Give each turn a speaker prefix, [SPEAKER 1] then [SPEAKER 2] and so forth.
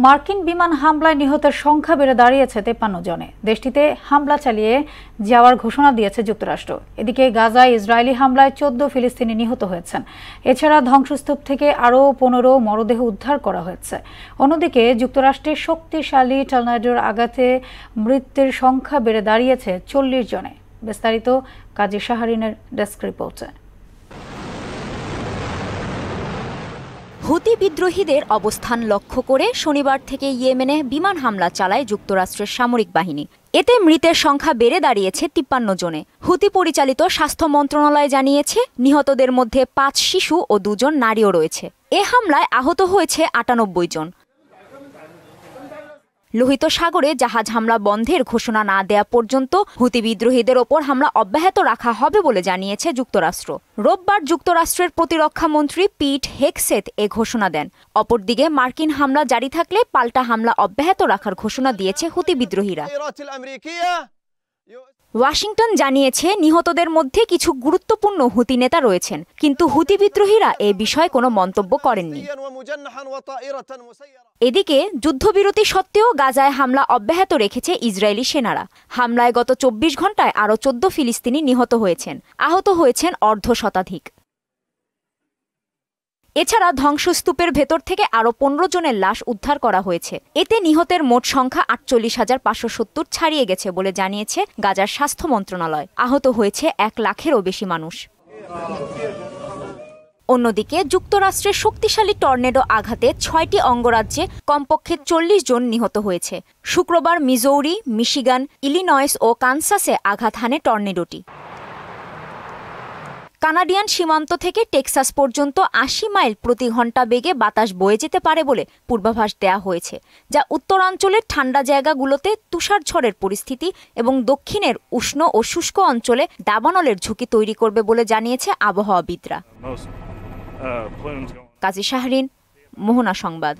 [SPEAKER 1] মার্কিন বিমান হামলায় নিহতের সংখ্যা বেড়ে দাঁড়িয়েছে 53 জনে। দেশটিতে হামলা চালিয়ে যাওয়ার ঘোষণা দিয়েছে যুক্তরাষ্ট্র। এদিকে গাজায় ইসরায়েলি হামলায় 14 ফিলিস্তিনি নিহত হয়েছেন। এছাড়া ধ্বংসস্তূপ থেকে আরও 15 মরদেহ উদ্ধার করা হয়েছে। অন্যদিকে যুক্তরাষ্ট্রের শক্তিশালী টর্নেডোর আঘাতে মৃতের সংখ্যা বেড়ে দাঁড়িয়েছে 40 জনে। বিস্তারিত কাজী শাহরিনের ডেস্ক রিপোর্টে।
[SPEAKER 2] হুতি বিদ্রোহীদের অবস্থান লক্ষ্য করে শনিবার থেকে ইয়েমেনে বিমান হামলা চালায় যুক্তরাষ্ট্রের সামরিক বাহিনী। এতে মৃতের সংখ্যা বেড়ে দাঁড়িয়েছে 53 জনে। হুতি পরিচালিত স্বাস্থ্য মন্ত্রণালয় জানিয়েছে, নিহতদের মধ্যে 5 শিশু ও 2 জন নারীও রয়েছে। এ হামলায় আহত হয়েছে 98 জন। লোহিত সাগরে জাহাজ হামলা বন্ধের ঘোষণা না দেয়া পর্যন্ত হুতি বিদ্রোহীদের ওপর হামলা অব্যাহত রাখা হবে বলে জানিয়েছে যুক্তরাষ্ট্র। রোববার যুক্তরাষ্ট্রের প্রতিরক্ষা মন্ত্রী পিট হেগসেথ এ ঘোষণা দেন। অপরদিকে মার্কিন হামলা জারি থাকলে পাল্টা হামলা অব্যাহত রাখার ঘোষণা দিয়েছে হুতি বিদ্রোহীরা। ওয়াশিংটন জানিয়েছে, নিহতদের মধ্যে কিছু গুরুত্বপূর্ণ হুতি নেতা রয়েছেন, কিন্তু হুতি বিদ্রোহীরা এ বিষয়ে কোনো মন্তব্য করেননি। এদিকে যুদ্ধবিরতি সত্ত্বেও গাজায় হামলা অব্যাহত রেখেছে ইসরায়েলি সেনারা। হামলায় গত 24 ঘণ্টায় আরও 14 ফিলিস্তিনি নিহত হয়েছেন। আহত হয়েছেন অর্ধশতাধিক। এছাড়া ধ্বংসস্তূপের ভেতর থেকে আরও 15 জনের লাশ উদ্ধার করা হয়েছে। এতে নিহতের মোট সংখ্যা 48,570 ছাড়িয়ে গেছে বলে জানিয়েছে গাজার স্বাস্থ্য মন্ত্রণালয়। আহত হয়েছে 1 লাখেরও বেশি মানুষ। অন্যদিকে যুক্তরাষ্ট্রের শক্তিশালী টর্নেডো আঘাতে 6টি অঙ্গরাজ্যে কমপক্ষে 40 জন নিহত হয়েছে। শুক্রবার মিজৌরি, মিশিগান, ইলিনয়েস ও কানসাসে আঘাত হানে টর্নেডোটি। কানাডিয়ান সীমান্ত থেকে টেক্সাস পর্যন্ত 80 মাইল প্রতি ঘন্টা বেগে বাতাস বয়ে যেতে পারে বলে পূর্বাভাস দেয়া হয়েছে, যা উত্তরাঞ্চলের ঠান্ডা জায়গাগুলোতে তুষারঝড়ের পরিস্থিতি এবং দক্ষিণের উষ্ণ ও শুষ্ক অঞ্চলে দাবানলের ঝুঁকি তৈরি করবে বলে জানিয়েছে আবহাওয়াবিদরা। কাজী শাহরিন, মোহনা সংবাদ।